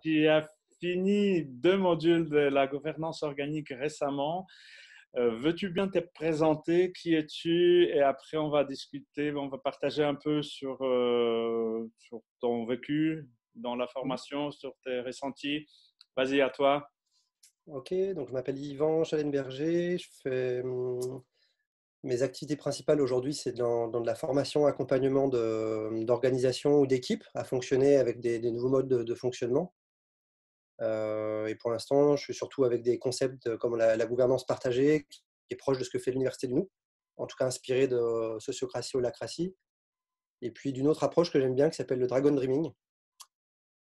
tu as fini 2 modules de la gouvernance organique récemment. Veux-tu bien te présenter? Qui es-tu? Et après, on va discuter, on va partager un peu sur ton vécu dans la formation, sur tes ressentis. Vas-y, à toi. Ok, donc je m'appelle Yvan Schallenberger. Je fais mes activités principales aujourd'hui, c'est dans de la formation, accompagnement d'organisation ou d'équipe à fonctionner avec des nouveaux modes de fonctionnement. Et pour l'instant, je suis surtout avec des concepts comme la gouvernance partagée, qui est proche de ce que fait l'Université de nous, en tout cas inspiré de sociocratie, holacratie, et puis d'une autre approche que j'aime bien qui s'appelle le Dragon Dreaming.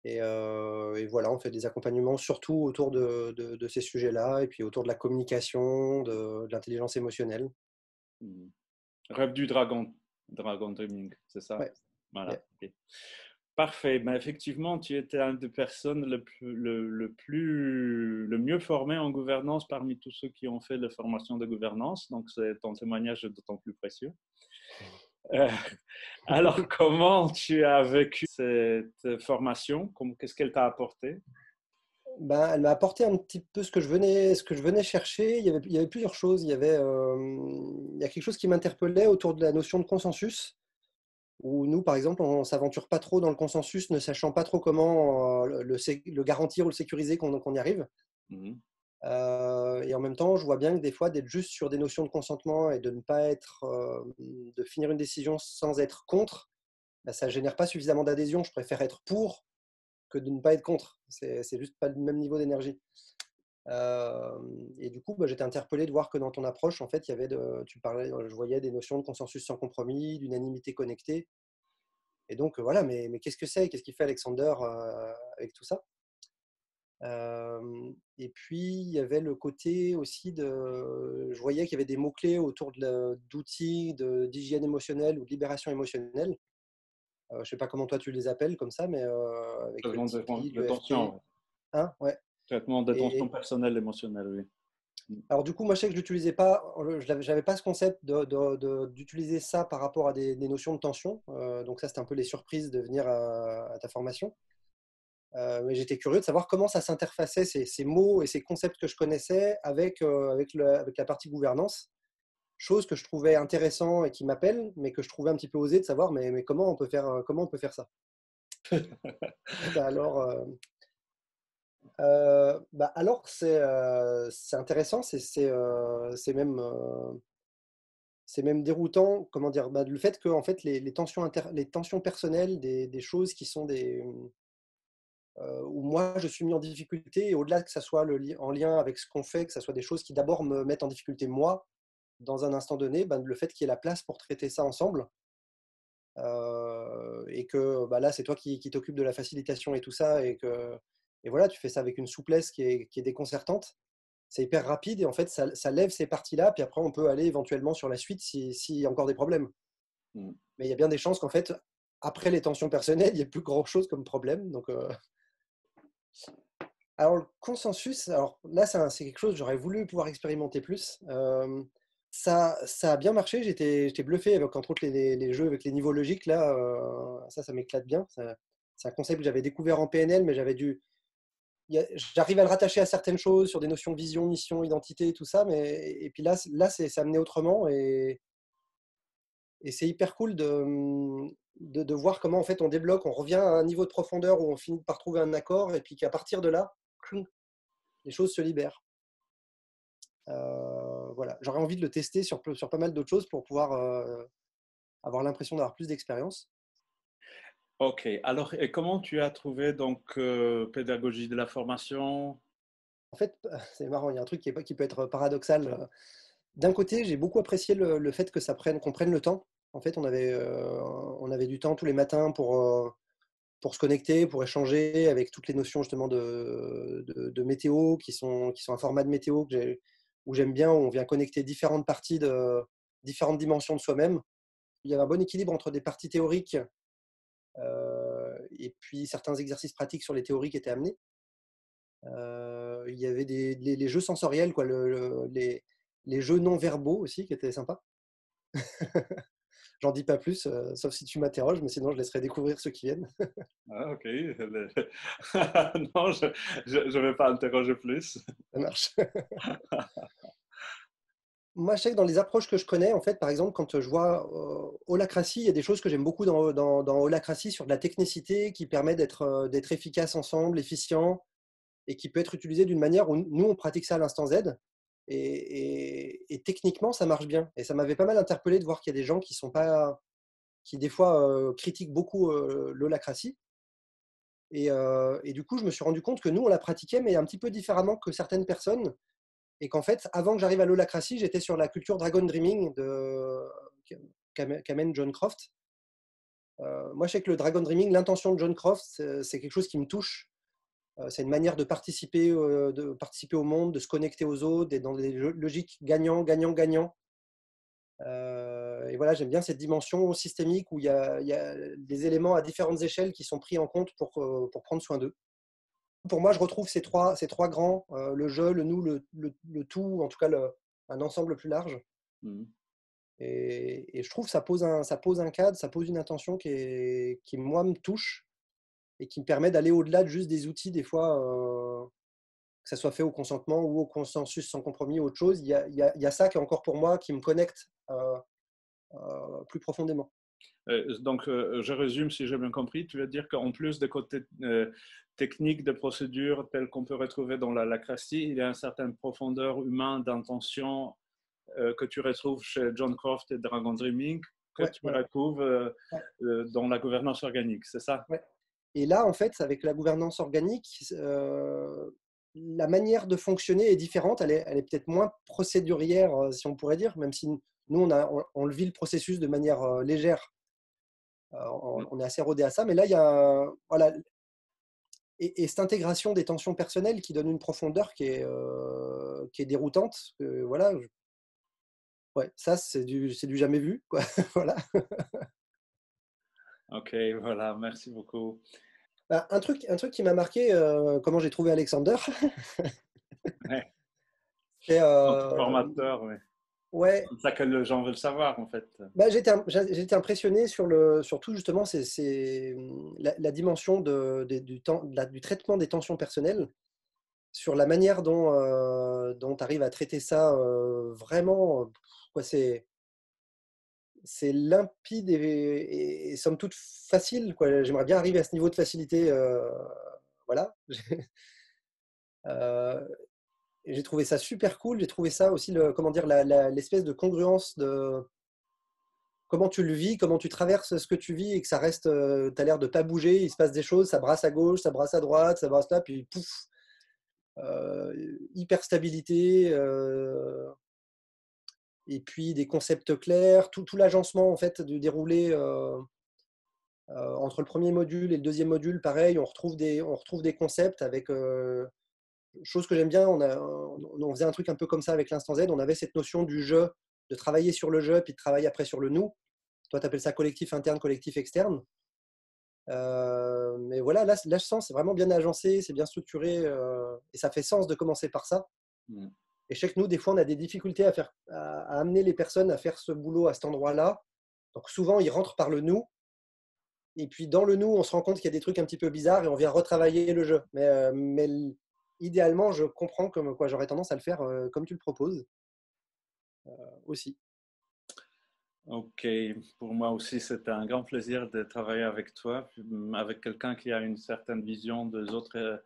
Et voilà, on fait des accompagnements surtout autour de ces sujets-là, et puis autour de la communication, de l'intelligence émotionnelle. Hmm. Rêve du dragon, Dragon Dreaming, c'est ça? Ouais, Voilà. yeah. Ok. Parfait. Ben, effectivement, tu étais une des personnes le mieux formé en gouvernance parmi tous ceux qui ont fait la formation de gouvernance. Donc, c'est ton témoignage est d'autant plus précieux. Euh, alors, comment tu as vécu cette formation? Qu'est-ce qu'elle t'a apporté? Ben, elle m'a apporté un petit peu ce que je venais chercher. Il y avait plusieurs choses. Il y a quelque chose qui m'interpellait autour de la notion de consensus, où nous, par exemple, on ne s'aventure pas trop dans le consensus, ne sachant pas trop comment le garantir ou le sécuriser qu'on y arrive. Mhm. Et en même temps, je vois bien que des fois, d'être juste sur des notions de consentement et de ne pas être, de finir une décision sans être contre, ben, ça ne génère pas suffisamment d'adhésion. Je préfère être pour que de ne pas être contre. C'est juste pas le même niveau d'énergie. Et du coup, bah, j'étais interpellé de voir que dans ton approche, en fait, il y avait tu parlais, je voyais des notions de consensus sans compromis, d'unanimité connectée. Et donc, voilà, mais qu'est-ce que c'est? Qu'est-ce qu'il fait Alexander avec tout ça? Et puis, il y avait le côté aussi je voyais qu'il y avait des mots-clés autour d'outils d'hygiène émotionnelle ou de libération émotionnelle. Je ne sais pas comment toi tu les appelles comme ça, mais avec le Traitement Tipeee, de l'EFT. tension, ouais. Hein, ouais. Traitement de tension Et, personnelle, émotionnelle, oui. Alors du coup, moi je sais que je l'utilisais pas, j'avais pas ce concept d'utiliser ça par rapport à des notions de tension. Donc ça, c'était un peu les surprises de venir à ta formation. Mais j'étais curieux de savoir comment ça s'interfaçait, ces mots et ces concepts que je connaissais avec la partie gouvernance. Chose que je trouvais intéressant et qui m'appelle, mais que je trouvais un petit peu osé de savoir, mais comment on peut faire ça? Bah alors c'est intéressant, c'est même déroutant, comment dire, bah, le fait que en fait, les tensions personnelles, des choses qui sont où moi je suis mis en difficulté, et au-delà que ça soit en lien avec ce qu'on fait, que ça soit des choses qui d'abord me mettent en difficulté moi, dans un instant donné, bah, le fait qu'il y ait la place pour traiter ça ensemble, et que bah, là c'est toi qui t'occupes de la facilitation et tout ça, et voilà, tu fais ça avec une souplesse qui est déconcertante. C'est hyper rapide, et en fait ça lève ces parties-là, puis après on peut aller éventuellement sur la suite s'il y a encore des problèmes. Mm. Mais il y a bien des chances qu'en fait, après les tensions personnelles, il n'y ait plus grand-chose comme problème. Donc, alors, le consensus, alors là, c'est quelque chose que j'aurais voulu pouvoir expérimenter plus. Ça a bien marché. J'étais bluffé avec, entre autres, les jeux avec les niveaux logiques. Là, ça m'éclate bien. C'est un concept que j'avais découvert en PNL, mais j'arrive à le rattacher à certaines choses sur des notions de vision, mission, identité, tout ça. Et puis là c'est amené autrement. Et c'est hyper cool de voir comment en fait on débloque, on revient à un niveau de profondeur où on finit par trouver un accord, et puis qu'à partir de là, clou, les choses se libèrent. Voilà, j'aurais envie de le tester sur pas mal d'autres choses pour pouvoir avoir l'impression d'avoir plus d'expérience. Ok, alors, et comment tu as trouvé donc pédagogie de la formation? En fait, c'est marrant, il y a un truc qui peut être paradoxal. D'un côté, j'ai beaucoup apprécié le fait que qu'on prenne le temps. En fait, on avait du temps tous les matins pour se connecter, pour échanger avec toutes les notions justement de météo, qui sont un format de météo où j'aime bien, où on vient connecter différentes dimensions de soi-même. Il y avait un bon équilibre entre des parties théoriques et puis certains exercices pratiques sur les théories qui étaient amenés. Il y avait les jeux sensoriels, quoi, les jeux non verbaux aussi qui étaient sympas. J'en dis pas plus, sauf si tu m'interroges, mais sinon je laisserai découvrir ceux qui viennent. Ah, ok. Non, je vais pas interroger plus. Ça marche. Moi, je sais que dans les approches que je connais, en fait, par exemple, quand je vois Holacracy, il y a des choses que j'aime beaucoup dans Holacracy sur de la technicité qui permet d'être efficace ensemble, efficient, et qui peut être utilisé d'une manière où nous, on pratique ça à l'instant Z. Et techniquement, ça marche bien. Et ça m'avait pas mal interpellé de voir qu'il y a des gens qui sont pas, qui des fois critiquent beaucoup l'holacratie. Et du coup, je me suis rendu compte que nous, on la pratiquait, mais un petit peu différemment que certaines personnes. Et qu'en fait, avant que j'arrive à l'holacratie, j'étais sur la culture Dragon Dreaming qu'amène John Croft. Moi, je sais que le Dragon Dreaming, l'intention de John Croft, c'est quelque chose qui me touche. C'est une manière de participer au monde, de se connecter aux autres, d'être dans des logiques gagnant, gagnant, gagnant. Et voilà, j'aime bien cette dimension systémique où il y a des éléments à différentes échelles qui sont pris en compte pour prendre soin d'eux. Pour moi, je retrouve ces trois grands, le je, le nous, le tout, en tout cas un ensemble plus large. Mhm. Et je trouve que ça pose un cadre, ça pose une intention qui, moi, me touche et qui me permet d'aller au-delà de juste des outils, des fois, que ça soit fait au consentement ou au consensus sans compromis, autre chose. Il y a ça qui est encore pour moi, qui me connecte plus profondément. Donc, je résume si j'ai bien compris. Tu veux dire qu'en plus des côtés techniques de procédures telles qu'on peut retrouver dans la lacratie, il y a une certaine profondeur humaine d'intention que tu retrouves chez John Croft et Dragon Dreaming, que Ouais, tu ouais, retrouves ouais, dans la gouvernance organique, c'est ça? ouais. Et là, en fait, avec la gouvernance organique, la manière de fonctionner est différente. Elle est peut-être moins procédurière, si on pourrait dire, même si nous, on le vit le processus de manière légère. On est assez rodé à ça. Mais là, il y a voilà, et cette intégration des tensions personnelles qui donne une profondeur qui est déroutante. Voilà, ouais, ça, c'est du jamais vu, quoi. Voilà. Ok, voilà, merci beaucoup. Bah, un truc qui m'a marqué, comment j'ai trouvé Alexander, Ouais. c'est Donc, formateur, oui. C'est ouais. comme ça que les gens veulent savoir, en fait. Bah, j'ai été impressionné sur tout justement la dimension du temps, du traitement des tensions personnelles, sur la manière dont tu arrives à traiter ça vraiment. Quoi, c'est limpide et somme toute facile. Quoi. J'aimerais bien arriver à ce niveau de facilité. Voilà. Euh, et j'ai trouvé ça super cool. J'ai trouvé ça aussi, comment dire, l'espèce de congruence de comment tu le vis, comment tu traverses ce que tu vis et que ça reste, tu as l'air de pas bouger, il se passe des choses, ça brasse à gauche, ça brasse à droite, ça brasse là, puis pouf, hyper stabilité, et puis des concepts clairs, tout l'agencement en fait du déroulé entre le premier module et le deuxième module, pareil, on retrouve des concepts avec, chose que j'aime bien, on faisait un truc un peu comme ça avec l'instant Z, on avait cette notion du jeu, de travailler sur le jeu, puis de travailler après sur le nous. Toi, tu appelles ça collectif interne, collectif externe. Mais voilà, là, je sens, c'est vraiment bien agencé, c'est bien structuré, et ça fait sens de commencer par ça. Mm. Et je sais que nous, des fois, on a des difficultés à amener les personnes à faire ce boulot à cet endroit-là. Donc souvent, ils rentrent par le nous, et puis dans le nous, on se rend compte qu'il y a des trucs un petit peu bizarres et on vient retravailler le jeu. Mais idéalement, je comprends comme quoi j'aurais tendance à le faire comme tu le proposes aussi. Ok, pour moi aussi, c'est un grand plaisir de travailler avec toi, avec quelqu'un qui a une certaine vision des autres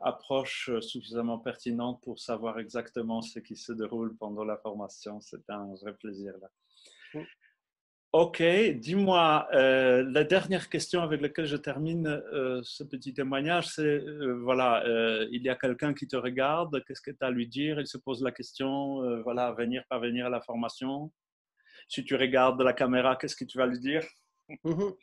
approches suffisamment pertinentes pour savoir exactement ce qui se déroule pendant la formation. C'est un vrai plaisir là. Mm. Ok, dis-moi, la dernière question avec laquelle je termine ce petit témoignage, c'est, voilà, il y a quelqu'un qui te regarde, qu'est-ce que tu as à lui dire? Il se pose la question, voilà, venir, pas venir à la formation. Si tu regardes la caméra, qu'est-ce que tu vas lui dire? Mhm.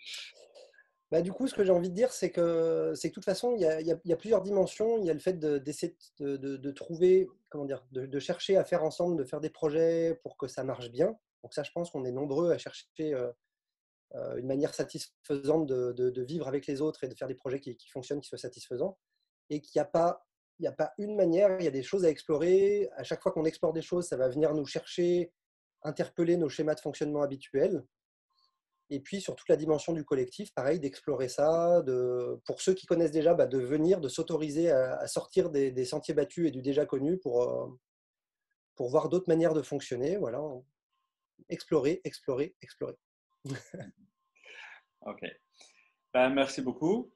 Bah, du coup, ce que j'ai envie de dire, c'est que de toute façon, il y a plusieurs dimensions. Il y a le fait d'essayer de trouver, comment dire, de chercher à faire ensemble, de faire des projets pour que ça marche bien. Donc ça, je pense qu'on est nombreux à chercher une manière satisfaisante de vivre avec les autres et de faire des projets qui fonctionnent, qui soient satisfaisants. Et qu'il n'y a pas, il y a pas une manière, il y a des choses à explorer. À chaque fois qu'on explore des choses, ça va venir nous chercher, interpeller nos schémas de fonctionnement habituels. Et puis sur toute la dimension du collectif, pareil, d'explorer ça, pour ceux qui connaissent déjà, de venir, de s'autoriser à sortir des sentiers battus et du déjà connu pour voir d'autres manières de fonctionner. Voilà, explorer, explorer, explorer. Ok. Ben, merci beaucoup.